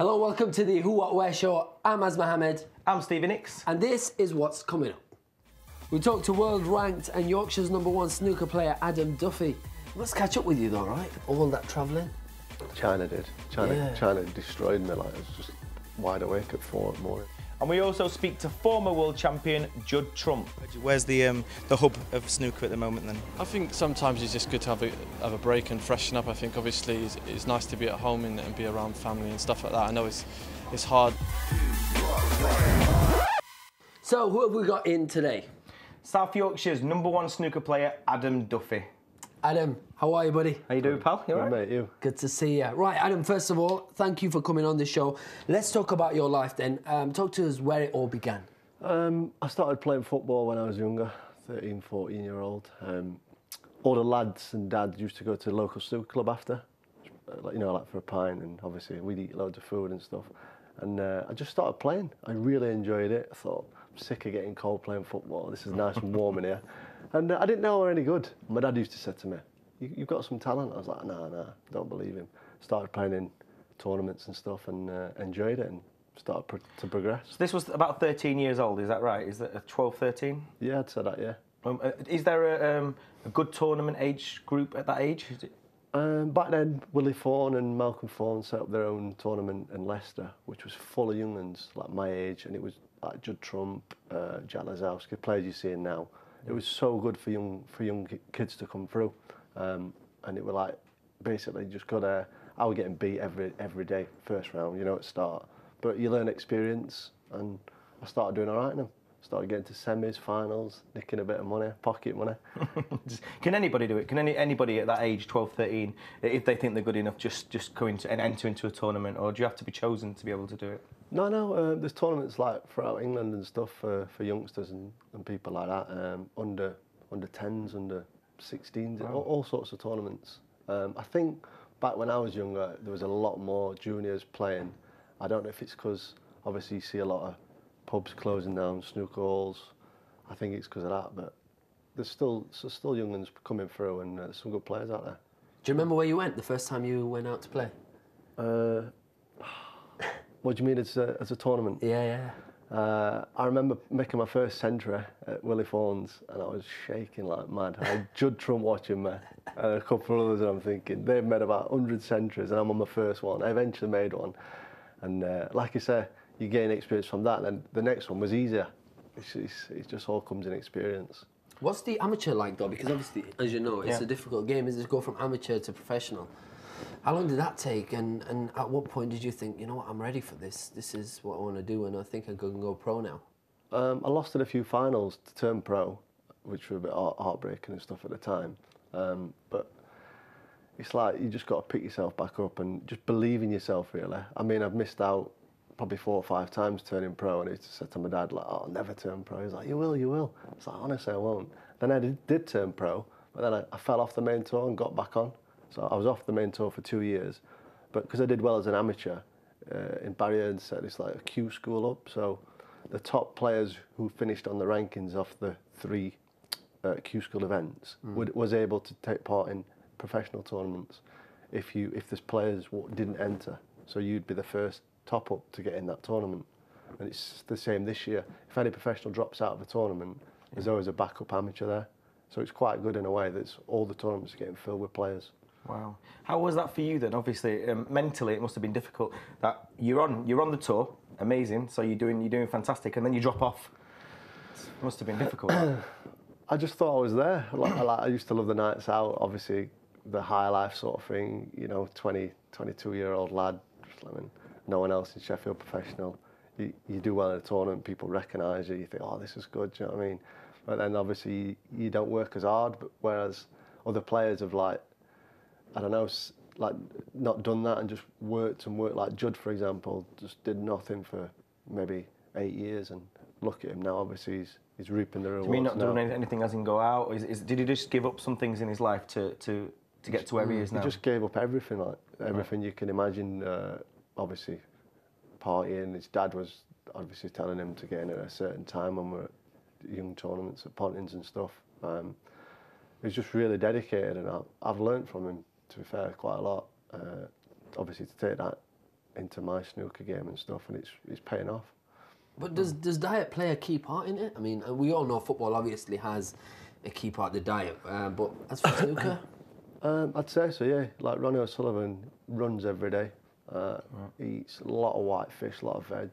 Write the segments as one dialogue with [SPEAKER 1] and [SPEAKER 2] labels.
[SPEAKER 1] Hello, welcome to the Who What Where show. I'm Azz Mohammed.
[SPEAKER 2] I'm Stevie Nicks.
[SPEAKER 1] And this is what's coming up. We talked to world ranked and Yorkshire's #1 snooker player Adam Duffy. Let's catch up with you though, right? All that travelling.
[SPEAKER 3] China did. China destroyed me. Like, I was just wide awake at 4 in the morning.
[SPEAKER 2] And we also speak to former world champion Judd Trump.
[SPEAKER 4] Where's the hub of snooker at the moment then?
[SPEAKER 5] I think sometimes it's just good to have a break and freshen up. I think obviously it's nice to be at home and be around family and stuff like that. I know it's hard.
[SPEAKER 1] So who have we got in today?
[SPEAKER 2] South Yorkshire's #1 snooker player Adam Duffy.
[SPEAKER 1] Adam, how are you, buddy?
[SPEAKER 2] How you doing, pal? You all right?
[SPEAKER 3] Mate, you?
[SPEAKER 1] Good to see you. Right, Adam, first of all, thank you for coming on the show. Let's talk about your life then. Talk to us where it all began.
[SPEAKER 3] I started playing football when I was younger, 13, 14-year-old. All the lads and dads used to go to the local snooker club after, like for a pint, and obviously we'd eat loads of food and stuff. And I just started playing. I really enjoyed it. I thought, I'm sick of getting cold playing football. This is nice and warm in here. And I didn't know I were any good. My dad used to say to me, you've got some talent. I was like, nah, don't believe him. Started playing in tournaments and stuff and enjoyed it and started to progress.
[SPEAKER 2] So this was about 13 years old, is that right? Is that 12, 13?
[SPEAKER 3] Yeah, I'd say that, yeah.
[SPEAKER 2] Is there a good tournament age group at that age? Is it?
[SPEAKER 3] Back then, Willie Fawn and Malcolm Fawn set up their own tournament in Leicester, which was full of young uns like my age, and it was like Judd Trump, Jack Lazowski, players you're seeing now. It was so good for young kids to come through, and it was like basically just go there. I was getting beat every day, first round, at start, but you learn experience, and I started doing all right now. Started getting to semis, finals, nicking a bit of money, pocket money.
[SPEAKER 2] Can anybody do it? Can anybody at that age, 12, 13, if they think they're good enough, just go into and enter into a tournament, or do you have to be chosen to be able to do it?
[SPEAKER 3] No. There's tournaments like throughout England and stuff for youngsters and people like that. Under 10s, under 16s,
[SPEAKER 2] wow.
[SPEAKER 3] all sorts of tournaments. I think back when I was younger, there was a lot more juniors playing. I don't know if it's because obviously you see a lot of pubs closing down, snooker halls. I think it's because of that, but there's still young ones coming through, and there's some good players out there.
[SPEAKER 1] Do you remember where you went the first time you went out to play?
[SPEAKER 3] What do you mean as a tournament?
[SPEAKER 1] Yeah.
[SPEAKER 3] I remember making my first century at Willie Fawn's, and I was shaking like mad. I had Judd Trump watching me, and a couple of others, and I'm thinking, they've made about 100 centuries, and I'm on my first one. I eventually made one, and like you say, you gain experience from that, and then the next one was easier. It just all comes in experience.
[SPEAKER 1] What's the amateur like though? Because obviously, as you know, it's a difficult game. Is it go from amateur to professional? How long did that take, and at what point did you think, you know what, I'm ready for this, this is what I want to do, and I think I can go pro now?
[SPEAKER 3] I lost in a few finals to turn pro, which were a bit heartbreaking and stuff at the time, but it's like you just got to pick yourself back up and just believe in yourself, really. I mean, I've missed out probably 4 or 5 times turning pro, and I used to say to my dad, like, oh, I'll never turn pro. He's like, you will. It's like, honestly, I won't. Then I did turn pro, but then I fell off the main tour and got back on. So I was off the main tour for 2 years, but because I did well as an amateur, in Barrier and set it's like a Q school up. So the top players who finished on the rankings of the 3 Q school events was able to take part in professional tournaments. If there's players didn't enter, so you'd be the first top up to get in that tournament. And it's the same this year. If any professional drops out of a tournament, there's always a backup amateur there. So it's quite good in a way that all the tournaments are getting filled with players.
[SPEAKER 2] Wow. How was that for you then? Obviously, mentally it must have been difficult. That you're on the tour, amazing. So you're doing fantastic, and then you drop off. It must have been difficult.
[SPEAKER 3] I just thought I was there. I used to love the nights out. Obviously, the high life sort of thing. 22-year-old lad. No one else in Sheffield professional. You do well in a tournament, people recognise you. You think, oh, this is good. Do you know what I mean? But then obviously you don't work as hard. But whereas other players have not done that and just worked. Like Judd, for example, just did nothing for maybe 8 years, and look at him now. Obviously, he's reaping the rewards.
[SPEAKER 2] Do you mean not doing anything as in go out? Did he just give up some things in his life to get to where he is now?
[SPEAKER 3] He just gave up everything, everything you can imagine. Obviously, partying. His dad was obviously telling him to get in at a certain time when we're at young tournaments at Pontins and stuff. He's just really dedicated, and I've learned from him, to be fair, quite a lot. Obviously, to take that into my snooker game and stuff, and it's paying off.
[SPEAKER 1] But does diet play a key part in it? I mean, we all know football obviously has a key part, the diet, but as for snooker?
[SPEAKER 3] I'd say so, yeah. Like Ronnie O'Sullivan runs every day, eats a lot of white fish, a lot of veg.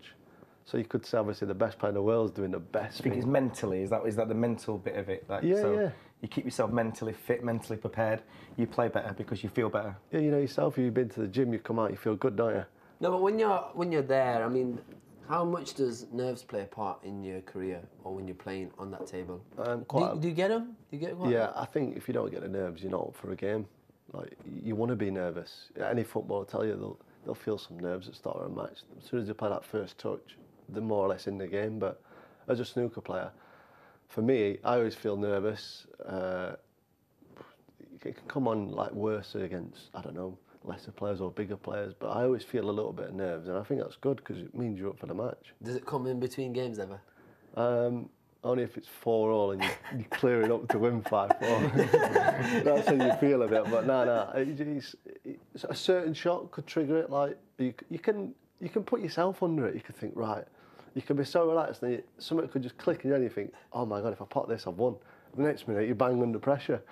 [SPEAKER 3] So you could say obviously the best player in the world is doing the best.
[SPEAKER 2] I think it's mentally, is that the mental bit of it? Like, yeah. You keep yourself mentally fit, mentally prepared, you play better because you feel better.
[SPEAKER 3] Yeah, you know yourself, you've been to the gym, you come out, you feel good, don't you?
[SPEAKER 1] No, but when you're there, I mean, how much does nerves play a part in your career or when you're playing on that table? Do you get them? Do you get quite
[SPEAKER 3] I think if you don't get the nerves, you're not up for a game. Like, you want to be nervous. Any footballer will tell you they'll feel some nerves at the start of a match. As soon as they play that first touch, they're more or less in the game. But as a snooker player, for me, I always feel nervous. It can come on like worse against, I don't know, lesser players or bigger players, but I always feel a little bit of nerves, and I think that's good because it means you're up for the match.
[SPEAKER 1] Does it come in between games ever?
[SPEAKER 3] Only if it's 4-4 and you're clearing up to win 5-4. That's how you feel a bit. But no, it's a certain shot could trigger it. Like you can put yourself under it. You could think, right, you can be so relaxed, and something could just click, and you think, oh my God, if I pot this, I've won. The next minute, you bang under pressure.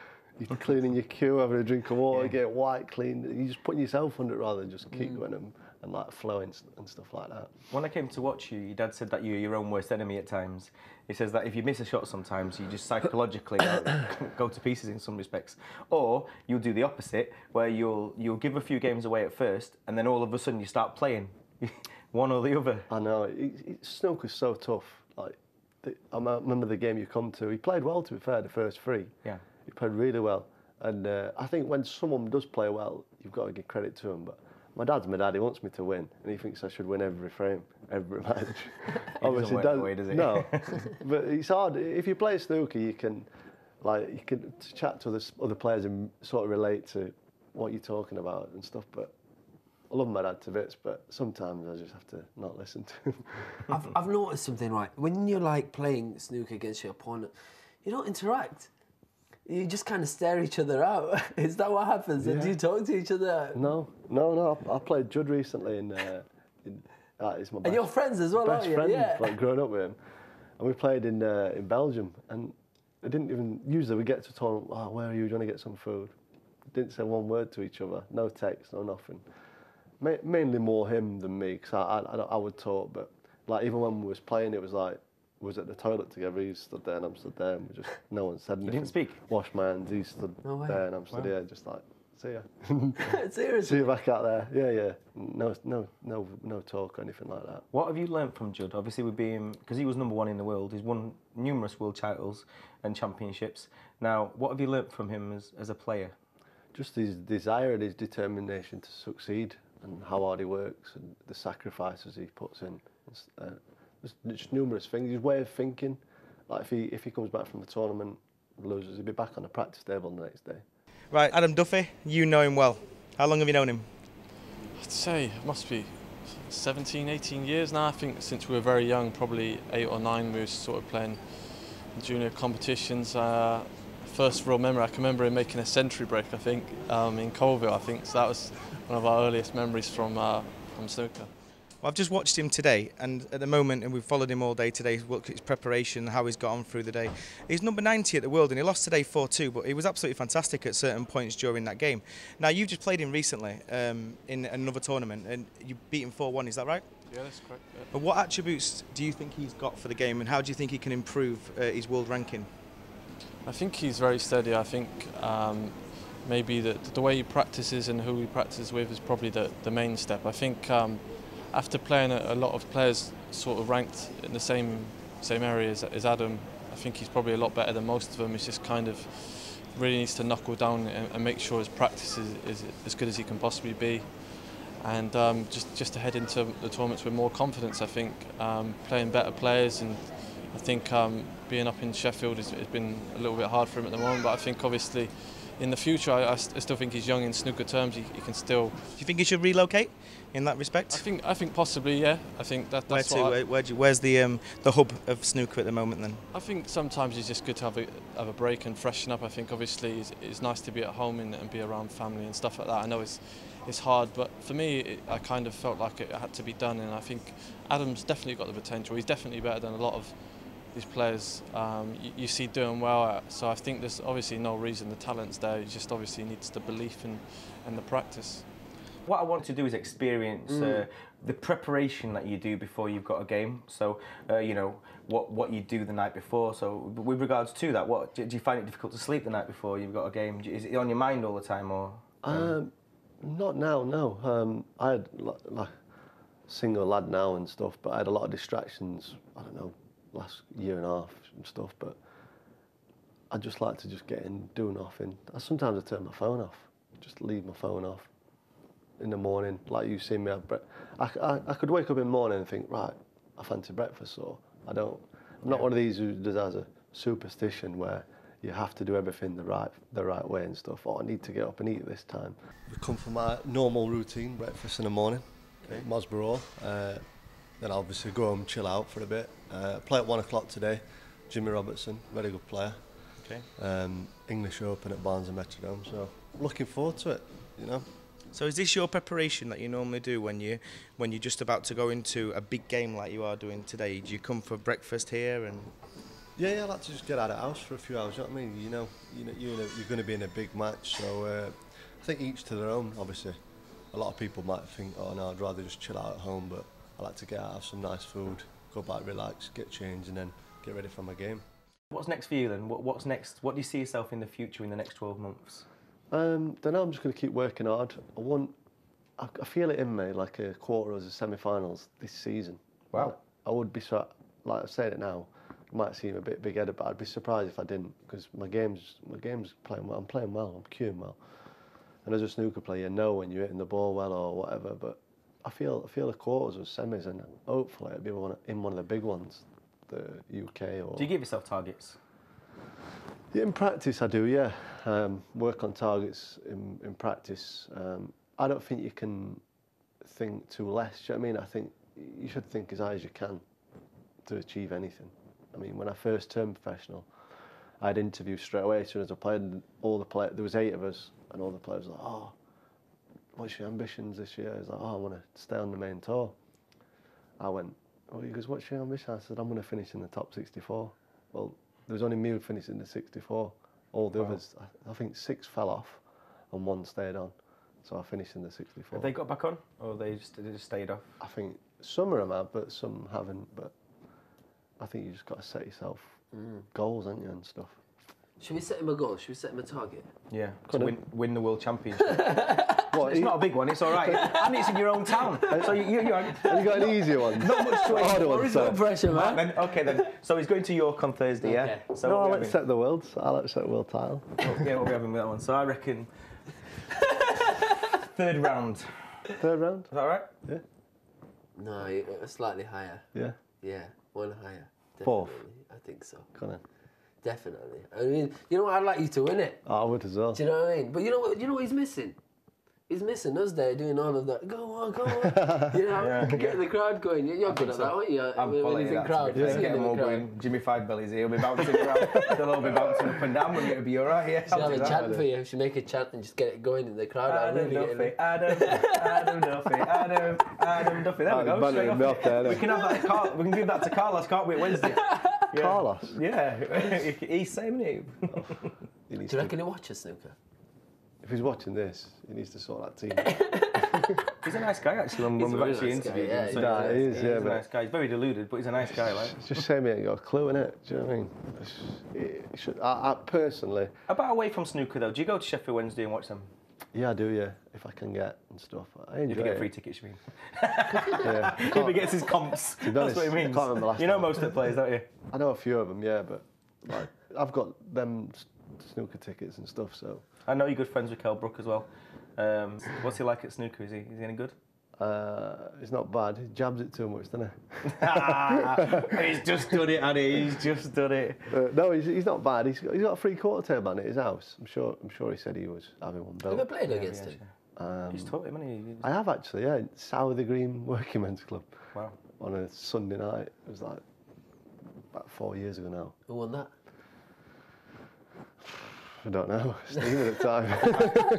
[SPEAKER 3] You're cleaning your queue, having a drink of water, get white clean. You're just putting yourself under it rather than just keep going and like flowing and stuff like that.
[SPEAKER 2] When I came to watch you, your dad said that you're your own worst enemy at times. He says that if you miss a shot sometimes, you just psychologically go to pieces in some respects. Or you'll do the opposite, where you'll give a few games away at first, and then all of a sudden you start playing one or the other.
[SPEAKER 3] I know, snooker's so tough. Like, I remember the game you come to, he played well, to be fair, the first 3.
[SPEAKER 2] Yeah.
[SPEAKER 3] He played really well. And I think when someone does play well, you've got to give credit to him. But my dad's my dad, he wants me to win, and he thinks I should win every frame, every match.
[SPEAKER 2] Obviously, doesn't work does it?
[SPEAKER 3] No, but it's hard. If you play snooker, you can chat to other players and sort of relate to what you're talking about and stuff. But I love my dad to bits, but sometimes I just have to not listen to him.
[SPEAKER 1] I've noticed something, right? When you're like playing snooker against your opponent, you don't interact. You just kind of stare each other out. Is that what happens? Yeah. Do you talk to each other?
[SPEAKER 3] No. I played Judd recently it's my best,
[SPEAKER 1] and you're friends as well, aren't you?
[SPEAKER 3] Friend, like growing up with him. And we played in Belgium, and I didn't even, usually we get to tournament, oh, where are you? Do you want to get some food? Didn't say one word to each other. No text, no nothing. Mainly more him than me, because I would talk, but like even when we was playing, it was like, was at the toilet together, he stood there and I'm stood there, and no one said anything.
[SPEAKER 2] You didn't speak?
[SPEAKER 3] Washed my hands, he stood there and I'm stood here, just like, see ya.
[SPEAKER 1] Seriously?
[SPEAKER 3] See you back out there. Yeah. No talk or anything like that.
[SPEAKER 2] What have you learnt from Judd? Obviously, because he was #1 in the world, he's won numerous world titles and championships. Now, what have you learnt from him as a player?
[SPEAKER 3] Just his desire and his determination to succeed, and how hard he works, and the sacrifices he puts in. There's just numerous things. His way of thinking, like if he comes back from the tournament, loses, he'll be back on the practice table the next day.
[SPEAKER 4] Right, Adam Duffy, you know him well. How long have you known him?
[SPEAKER 5] I'd say it must be 17, 18 years now. I think since we were very young, probably 8 or 9, we were sort of playing junior competitions. First real memory, I can remember him making a century break, I think, in Colville, I think. So that was one of our earliest memories from snooker.
[SPEAKER 4] Well, I've just watched him today, and at the moment, and we've followed him all day today, looked at his preparation, how he's got on through the day. He's number 90 at the world, and he lost today 4-2, but he was absolutely fantastic at certain points during that game. Now, you've just played him recently in another tournament, and you beat him 4-1, is that right?
[SPEAKER 5] Yeah, that's correct. Yeah.
[SPEAKER 4] But what attributes do you think he's got for the game, and how do you think he can improve his world ranking?
[SPEAKER 5] I think he's very steady. I think maybe the way he practices and who he practices with is probably the main step. I think after playing a lot of players sort of ranked in the same area as Adam, I think he's probably a lot better than most of them. He's just kind of really needs to knuckle down and make sure his practice is as good as he can possibly be. And just to head into the tournaments with more confidence, I think, playing better players. And I think being up in Sheffield has been a little bit hard for him at the moment, but I think obviously in the future, I still think he's young in snooker terms. He can still.
[SPEAKER 4] Do you think he should relocate in that respect?
[SPEAKER 5] I think possibly, yeah. I think that's
[SPEAKER 4] where's the hub of snooker at the moment then? I
[SPEAKER 5] think sometimes it's just good to have a break and freshen up. I think obviously it's nice to be at home and be around family and stuff like that. I know it's hard, but for me, I kind of felt like it had to be done, and I think Adam's definitely got the potential. He's definitely better than a lot of these players you see doing well at. So I think there's obviously no reason, the talent's there. He just obviously needs the belief and the practice.
[SPEAKER 2] What I want to do is experience the preparation that you do before you've got a game. So, you know, what you do the night before. So, with regards to that, what do you find it difficult to sleep the night before you've got a game? Is it on your mind all the time, or?
[SPEAKER 3] Not now, no. I had like single lad now and stuff, but I had a lot of distractions. I don't know, last year and a half and stuff. But I just like to just get in, do nothing. Sometimes I turn my phone off, just leave my phone off. In the morning, like you see me have breakfast. I could wake up in the morning and think, right, I fancy breakfast, so I'm not one of these who has a superstition where you have to do everything the right way and stuff. Oh, I need to get up and eat this time. We come from my normal routine, breakfast in the morning, Mosborough. Then I'll obviously go home, chill out for a bit. Play at 1 o'clock today. Jimmy Robertson, very good player. Okay. English Open at Barnes and Metrodome, so looking forward to it, you know.
[SPEAKER 4] So is this your preparation that you normally do when you're just about to go into a big game like you are doing today? Do you come for breakfast here and?
[SPEAKER 3] Yeah, I like to just get out of the house for a few hours. You know what I mean? You're going to be in a big match, so I think each to their own. Obviously, a lot of people might think, oh no, I'd rather just chill out at home, but I like to get out, have some nice food, go back, relax, get changed, and then get ready for my game.
[SPEAKER 2] What's next for you then? What's next? What do you see yourself in the future in the next 12 months?
[SPEAKER 3] Don't know, I'm just going to keep working hard. I feel it in me, like a quarter of the semi-finals this season.
[SPEAKER 2] Wow.
[SPEAKER 3] I would be, like I've said it now, it might seem a bit big-headed, but I'd be surprised if I didn't, because my game's playing well. I'm playing well, I'm cueing well. And as a snooker player, you know when you're hitting the ball well or whatever, but I feel the quarters or semis, and hopefully it'll be in one of the big ones, the UK or...
[SPEAKER 2] Do you give yourself targets?
[SPEAKER 3] Yeah, in practice I do, yeah. Work on targets in practice. I don't think you can think too less. Do you know what I mean? I think you should think as high as you can to achieve anything. I mean, when I first turned professional, I had interviews straight away as soon as I played. And there was 8 of us, and all the players were like, oh, what's your ambitions this year? I was like, oh, I want to stay on the main tour. I went, oh, he goes, what's your ambition? I said, I'm going to finish in the top 64. Well, there was only me who finished in the 64. All the others, I think 6 fell off and 1 stayed on. So I finished in the 64.
[SPEAKER 2] Have they got back on, or they just stayed off?
[SPEAKER 3] I think some of them have, but some haven't. But I think you just got to set yourself goals, haven't you, and stuff.
[SPEAKER 1] Should we set him a goal? Should we set him a target?
[SPEAKER 2] Yeah, to win the World Championship.
[SPEAKER 3] What,
[SPEAKER 2] it's not a big one, it's all right. And it's in your own town. So you
[SPEAKER 3] have you got an easier one?
[SPEAKER 2] Not much to
[SPEAKER 3] harder one.
[SPEAKER 1] No pressure, man.
[SPEAKER 2] Then, okay, then. So he's going to York on Thursday,
[SPEAKER 1] okay.
[SPEAKER 2] Yeah? So
[SPEAKER 3] no, I'll accept the world. I'll accept the world title.
[SPEAKER 2] Yeah, we'll be having that one. So I reckon 3rd round.
[SPEAKER 3] 3rd round?
[SPEAKER 2] Is that right?
[SPEAKER 3] Yeah.
[SPEAKER 1] No, slightly higher.
[SPEAKER 3] Yeah?
[SPEAKER 1] Yeah, 1 higher. Definitely.
[SPEAKER 3] 4th?
[SPEAKER 1] I think so.
[SPEAKER 3] Come on.
[SPEAKER 1] Definitely. I mean, you know what? I'd like you to win it.
[SPEAKER 3] Oh, I would as well.
[SPEAKER 1] Do you know what I mean? But you know what he's missing? He's missing us there doing all of that. Go on, go on. You know, get the crowd going. You're good at that, aren't you?
[SPEAKER 2] I'm
[SPEAKER 1] when he's in crowd.
[SPEAKER 2] Yeah. Get them all going. Jimmy Five Bellies here. He'll be bouncing around. They'll all be bouncing up and down. It'll be all right. Yeah.
[SPEAKER 1] Should have a chant for you. Should make a chant and just get it going in the crowd.
[SPEAKER 2] Adam Duffy. Adam Duffy. Adam Duffy. There we go. We can have that. We can give that to Carlos, can't we? Wednesday.
[SPEAKER 3] Yeah. Carlos?
[SPEAKER 2] Yeah. He's same name.
[SPEAKER 1] Do you reckon he'll watch a snooker?
[SPEAKER 3] If he's watching this, he needs to sort that team out.
[SPEAKER 2] He's a nice guy, actually, when we've actually interviewed him.
[SPEAKER 3] He's a
[SPEAKER 2] nice guy. He's very deluded, but he's a nice guy, like.
[SPEAKER 3] It's just saying he ain't got a clue, innit? Do you know what I mean? I personally...
[SPEAKER 2] About away from snooker, though, do you go to Sheffield Wednesday and watch them?
[SPEAKER 3] Yeah, I do, yeah, if I can get and stuff. I enjoy
[SPEAKER 2] If you get free tickets, you mean?
[SPEAKER 3] Yeah.
[SPEAKER 2] If he gets his comps, that's what he means.
[SPEAKER 3] I can't remember last
[SPEAKER 2] You know
[SPEAKER 3] time.
[SPEAKER 2] most of the players, don't you?
[SPEAKER 3] I know a few of them, yeah, but like I've got them snooker tickets and stuff, so...
[SPEAKER 2] I know you're good friends with Kel Brook as well. What's he like at snooker? Is he any good?
[SPEAKER 3] He's not bad. He jabs it too much, doesn't he?
[SPEAKER 2] He's just done it, Annie. He's just done it.
[SPEAKER 3] No, he's not bad. He's got a 3/4 turn man at his house. I'm sure he said he was having one built.
[SPEAKER 1] Have you ever played against him?
[SPEAKER 2] He's taught him, hasn't he?
[SPEAKER 3] I have actually, yeah. In Souther Green Working Men's Club.
[SPEAKER 2] Wow.
[SPEAKER 3] On a Sunday night. It was like about 4 years ago now.
[SPEAKER 1] Who won that?
[SPEAKER 3] I don't know. Stephen at the time.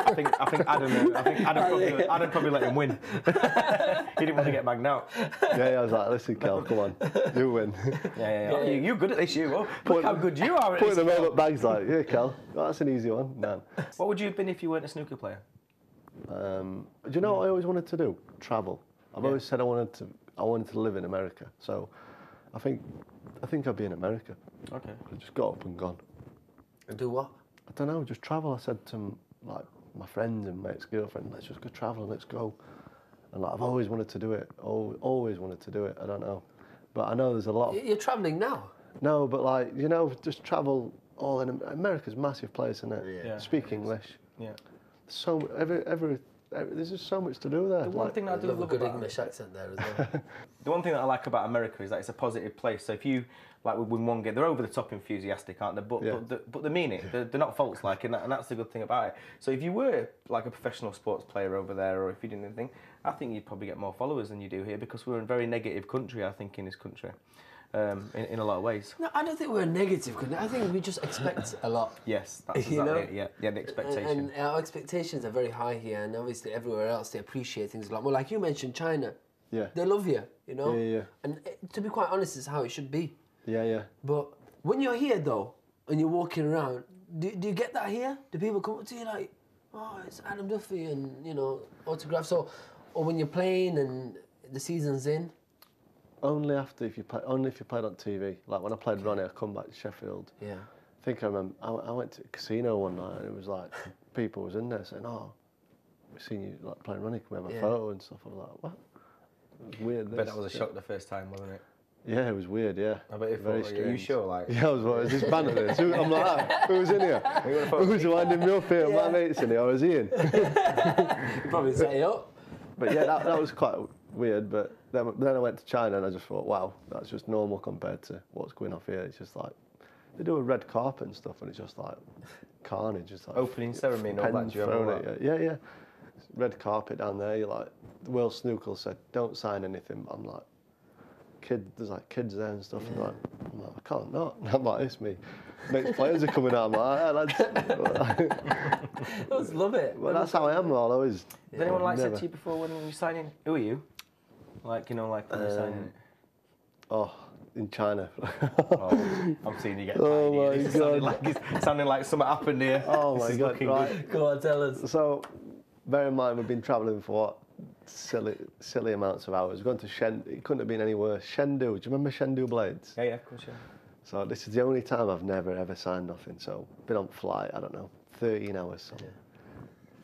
[SPEAKER 2] I think Adam probably let him win. He didn't want to get bagged out.
[SPEAKER 3] Yeah, I was like, listen, Kel, come on, you win.
[SPEAKER 2] Yeah. You're good at this, you. Oh, look how good you are at this.
[SPEAKER 3] Putting the robot bags like, yeah, Kel, that's an easy one. No.
[SPEAKER 2] What would you have been if you weren't a snooker player?
[SPEAKER 3] Do you know what I always wanted to do? Travel. I've always said I wanted to live in America. So, I think I'd be in America.
[SPEAKER 2] Okay.
[SPEAKER 3] I just got up and gone.
[SPEAKER 1] And do what?
[SPEAKER 3] I don't know, just travel. I said to like my friends and my ex-girlfriend, let's just go travel, let's go. And like, I've always wanted to do it. Always wanted to do it. I don't know, but I know there's a lot.
[SPEAKER 1] You're travelling now.
[SPEAKER 3] No, but like just travel all in America's a massive place, isn't it?
[SPEAKER 2] Yeah.
[SPEAKER 3] Speak English.
[SPEAKER 2] Yeah.
[SPEAKER 3] So there's just so much to do there.
[SPEAKER 2] The one thing that I do
[SPEAKER 1] love a good
[SPEAKER 2] about
[SPEAKER 1] English accent there as well.
[SPEAKER 2] The one thing that I like about America is that it's a positive place. So if you like win one game, they're over the top enthusiastic, aren't they? But they mean it. They're not false like, and that's the good thing about it. So if you were like a professional sports player over there, or if you didn't anything, I think you'd probably get more followers than you do here, because we're a very negative country. I think in this country, in a lot of ways.
[SPEAKER 1] No, I don't think we're negative. I think we just expect a lot.
[SPEAKER 2] Yes, that's exactly it. Yeah, the expectation.
[SPEAKER 1] And our expectations are very high here, and obviously everywhere else they appreciate things a lot more. Like you mentioned, China.
[SPEAKER 3] Yeah.
[SPEAKER 1] They love you, you know.
[SPEAKER 3] Yeah.
[SPEAKER 1] And to be quite honest, it's how it should be.
[SPEAKER 3] Yeah.
[SPEAKER 1] But when you're here though, and you're walking around, do you get that here? Do people come up to you like, oh, it's Adam Duffy, and autographs? Or when you're playing and the season's in?
[SPEAKER 3] Only if you played on TV. Like when I played Ronnie, I come back to Sheffield.
[SPEAKER 1] Yeah.
[SPEAKER 3] I think I remember I went to a casino one night, and it was like people was in there saying, "Oh, we've seen you like playing Ronnie. Can we have a photo and stuff?" I was like, "What?" It was weird.
[SPEAKER 2] But that was a shock the first time, wasn't it?
[SPEAKER 3] Yeah, it was weird. Yeah.
[SPEAKER 2] I bet very strange. Are you sure? Like.
[SPEAKER 3] Yeah, I was like, "Is this banner this?" I'm like, "Who's in here? Who's winding me up here? My mate's in here, or is he in?"
[SPEAKER 1] You probably set it up.
[SPEAKER 3] But yeah, that was quite weird. But then I went to China, and I just thought, wow, that's just normal compared to what's going off here. It's just like they do a red carpet and stuff, and it's just like carnage. It's like
[SPEAKER 2] opening ceremony and all that. Do you remember that?
[SPEAKER 3] Yeah. Red carpet down there. You're like, the World Snooker said, don't sign anything. I'm like, there's like kids there and stuff. Yeah. I'm like, I can't not. And I'm like, it's me. Next players are coming out. I'm like, lads.
[SPEAKER 1] I just love it.
[SPEAKER 3] Well, that's how I am. I'll always.
[SPEAKER 2] Has anyone like said to you before when you sign in? Who are you? Like when you're signing it.
[SPEAKER 3] Oh, in China.
[SPEAKER 2] I'm seeing you get tiny.
[SPEAKER 3] Oh my God.
[SPEAKER 2] It's sounding like something happened here.
[SPEAKER 3] Oh my God. Right.
[SPEAKER 1] Go on, tell us.
[SPEAKER 3] So, bear in mind, we've been travelling for what? Silly amounts of hours. Going to it couldn't have been any worse. Chengdu. Do you remember Chengdu Blades?
[SPEAKER 2] Yeah, of course, yeah.
[SPEAKER 3] So this is the only time I've never ever signed nothing. So been on flight, I don't know, 13 hours. So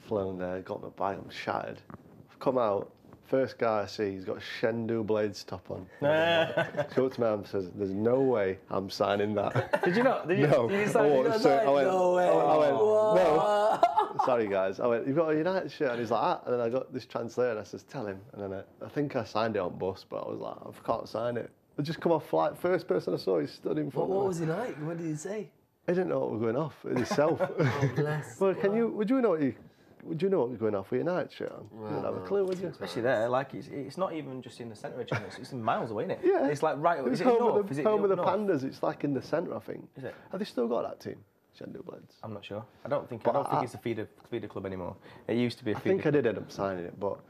[SPEAKER 3] flown there, got my bike, I'm shattered. I've come out, first guy I see, he's got a Chengdu Blades top on. Go up to me and says, "There's no way I'm signing that."
[SPEAKER 2] Did you not? Did you?
[SPEAKER 3] No.
[SPEAKER 2] Did you sign it?
[SPEAKER 1] No way.
[SPEAKER 3] I went, no. Sorry guys. I went, "You've got a United shirt?" And he's like, "Ah." And then I got this translator and I says, "Tell him." And then I think I signed it on bus, but I was like, I can't sign it. I just come off flight, first person I saw, he stood in front of me.
[SPEAKER 1] What was he like? What did he say?
[SPEAKER 3] I didn't know what was going off in himself.
[SPEAKER 1] Oh, bless.
[SPEAKER 3] Well, would you know what was going off with your United shirt on? You didn't have a clue, would you?
[SPEAKER 2] Especially there, like it's not even just in the centre of China, it's miles away, isn't it?
[SPEAKER 3] Yeah.
[SPEAKER 2] It's like right.
[SPEAKER 3] It's
[SPEAKER 2] is it
[SPEAKER 3] home
[SPEAKER 2] north?
[SPEAKER 3] of
[SPEAKER 2] Is it
[SPEAKER 3] home of the
[SPEAKER 2] north?
[SPEAKER 3] Pandas. It's like in the centre, I think.
[SPEAKER 2] Is it?
[SPEAKER 3] Have they still got that team, Chengdu Blades?
[SPEAKER 2] I'm not sure. I don't think it's a feeder club anymore. It used to be a feeder.
[SPEAKER 3] I think I did end up signing it, but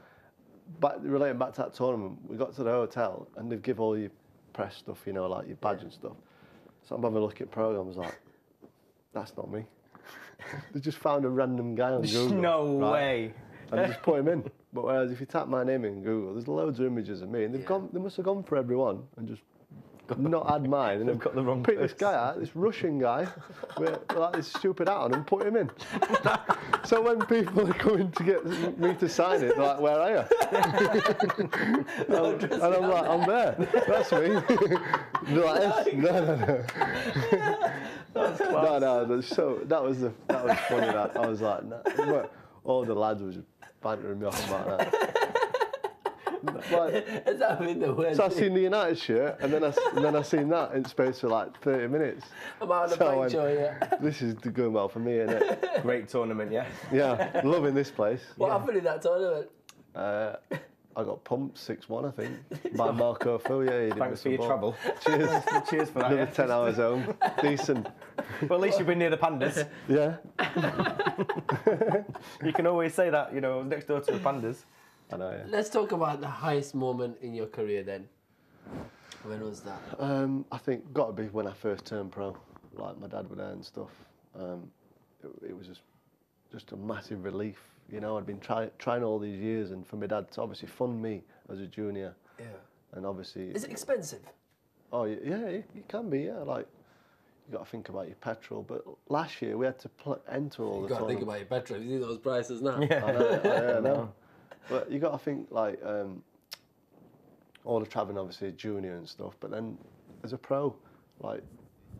[SPEAKER 3] relating back to that tournament, we got to the hotel and they'd give all your press stuff, like your badge and stuff. So I'm having a look at programs like, that's not me. They just found a random guy on Google.
[SPEAKER 2] No way.
[SPEAKER 3] And they just put him in. But whereas if you tap my name in Google, there's loads of images of me, and they must have gone for everyone and just not had mine, and
[SPEAKER 2] they've got the wrong
[SPEAKER 3] picked this
[SPEAKER 2] person.
[SPEAKER 3] guy out, this Russian guy, with like this stupid hat on, and put him in. So when people are coming to get me to sign it, they're like, "Where are you?" and I'm like, "I'm there. That's me." They're like, "No."
[SPEAKER 2] That's class.
[SPEAKER 3] No. So that was funny. That I was like, no. All the lads was just bantering me off about that. Like,
[SPEAKER 1] Has that been the worst?
[SPEAKER 3] so I seen the United shirt, and then I seen that in space for like 30 minutes.
[SPEAKER 1] I'm out of the picture, yeah.
[SPEAKER 3] This is going well for me, isn't it?
[SPEAKER 2] Great tournament, yeah.
[SPEAKER 3] Yeah, loving this place.
[SPEAKER 1] What happened in that tournament?
[SPEAKER 3] I got pumped 6-1, I think, by Marco Fu. Yeah, he did
[SPEAKER 2] Thanks for your trouble.
[SPEAKER 3] Cheers.
[SPEAKER 2] Cheers for that.
[SPEAKER 3] Another
[SPEAKER 2] Yeah.
[SPEAKER 3] 10 hours home. Decent.
[SPEAKER 2] Well, at least you've been near the pandas.
[SPEAKER 3] Yeah.
[SPEAKER 2] You can always say that, you know, I was next door to the pandas.
[SPEAKER 3] I know, yeah.
[SPEAKER 1] Let's talk about the highest moment in your career then. When was that?
[SPEAKER 3] I think got to be when I first turned pro. Like my dad were there and stuff. It was just a massive relief. You know, I'd been trying all these years, and for my dad to obviously fund me as a junior.
[SPEAKER 1] Yeah.
[SPEAKER 3] And obviously.
[SPEAKER 1] Is it expensive?
[SPEAKER 3] Oh yeah, it can be. Yeah, like you got to think about your petrol. But last year we had to enter all the.
[SPEAKER 1] You got to think about your petrol. You see those prices now.
[SPEAKER 2] Yeah.
[SPEAKER 3] I know. But you got to think like all the travelling, obviously junior and stuff. But then as a pro, like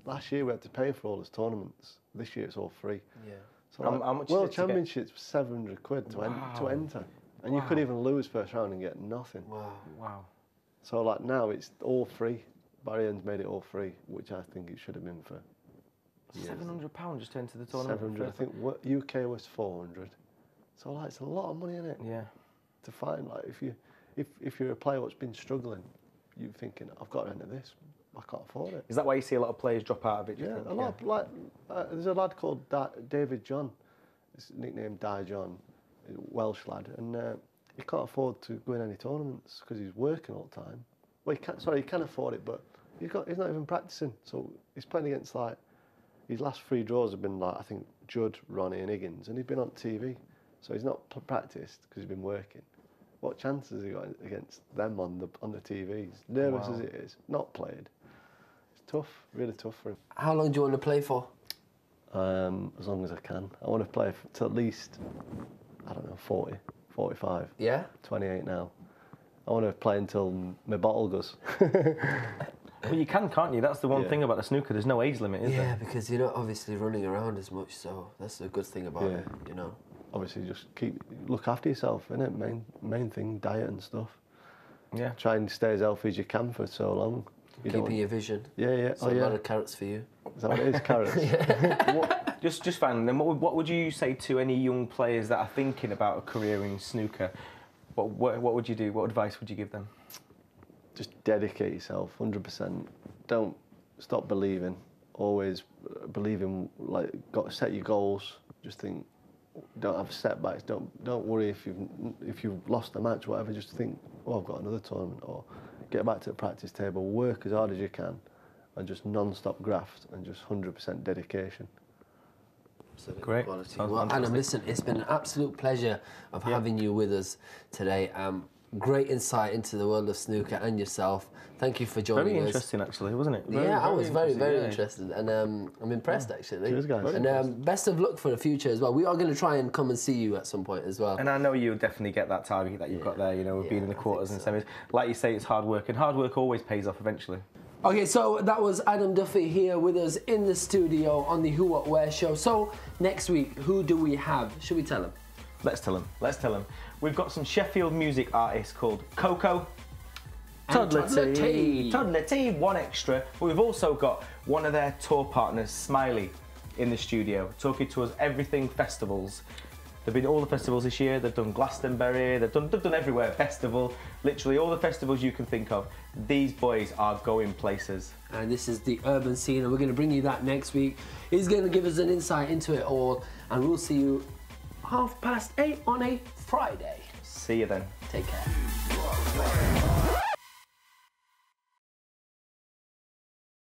[SPEAKER 3] last year we had to pay for all those tournaments. This year it's all free.
[SPEAKER 1] Yeah.
[SPEAKER 3] So
[SPEAKER 2] how much is
[SPEAKER 3] World
[SPEAKER 2] it to get?
[SPEAKER 3] Championships £700 to enter, and you could even lose first round and get nothing.
[SPEAKER 1] Wow.
[SPEAKER 2] Wow.
[SPEAKER 3] So like now it's all free. Barry Hearn's made it all free, which I think it should have been for.
[SPEAKER 2] £700 just to enter the tournament.
[SPEAKER 3] 700. I think UK was 400. So like it's a lot of money in it.
[SPEAKER 2] Yeah.
[SPEAKER 3] To find like if you're a player that's been struggling, you're thinking I've got to enter this. I can't afford it.
[SPEAKER 2] Is that why you see a lot of players drop out of it? Do you
[SPEAKER 3] Yeah,
[SPEAKER 2] think?
[SPEAKER 3] a lot. Like there's a lad called David John. His nickname Di John, a Welsh lad, and he can't afford to go in any tournaments because he's working all the time. Well, he can afford it, but he's not even practicing. So he's playing against like his last 3 draws have been like I think Judd, Ronnie, and Higgins, and he's been on TV. So he's not practiced because he's been working. What chances has he got against them on the TVs? Nervous as it is, not played. It's tough, really tough for him.
[SPEAKER 1] How long do you want to play for?
[SPEAKER 3] As long as I can. I want to play to at least, I don't know, 40, 45.
[SPEAKER 1] Yeah?
[SPEAKER 3] 28 now. I want to play until my bottle goes.
[SPEAKER 2] Well, you can't you? That's the one thing about the snooker. There's no age limit, is there?
[SPEAKER 1] Yeah, because you're not obviously running around as much, so that's a good thing about it, you know.
[SPEAKER 3] Obviously, just look after yourself, innit? Main thing, diet and stuff.
[SPEAKER 2] Yeah.
[SPEAKER 3] Try and stay as healthy as you can for so long.
[SPEAKER 1] Keeping your vision.
[SPEAKER 3] Yeah.
[SPEAKER 1] So a lot of carrots for you.
[SPEAKER 3] Is that what it is, carrots?
[SPEAKER 2] Just finally, then what would you say to any young players that are thinking about a career in snooker? What would you do? What advice would you give them?
[SPEAKER 3] Just dedicate yourself, 100%. Don't stop believing. Always believe in, like, got to set your goals. Just think, don't have setbacks. Don't worry if you've lost a match, whatever. Just think, oh, I've got another tournament, or get back to the practice table. Work as hard as you can, and just non-stop graft and just 100% dedication.
[SPEAKER 2] Great.
[SPEAKER 1] Quality. Well, Adam, listen, it's been an absolute pleasure of having you with us today. Great insight into the world of snooker and yourself. Thank you for joining us.
[SPEAKER 2] Very interesting, actually, wasn't it?
[SPEAKER 1] I was very interested, and I'm impressed, actually.
[SPEAKER 3] Cheers, guys.
[SPEAKER 1] And best of luck for the future as well. We are going to try and come and see you at some point as well.
[SPEAKER 2] And I know you'll definitely get that target that you've got there, you know, with being in the quarters and semis. Like you say, it's hard work, and hard work always pays off eventually.
[SPEAKER 1] Okay, so that was Adam Duffy here with us in the studio on the Who What Where show. So next week, who do we have? Should we tell them?
[SPEAKER 2] Let's tell them. We've got some Sheffield music artists called Coco, Toddler T, 1Extra. But we've also got one of their tour partners, Smiley, in the studio, talking to us everything festivals. They've been to all the festivals this year. They've done Glastonbury. They've done everywhere. Festival, literally all the festivals you can think of. These boys are going places.
[SPEAKER 1] And this is the urban scene, and we're going to bring you that next week. He's going to give us an insight into it all, and we'll see you 8:30 on a Friday.
[SPEAKER 2] See you then.
[SPEAKER 1] Take care.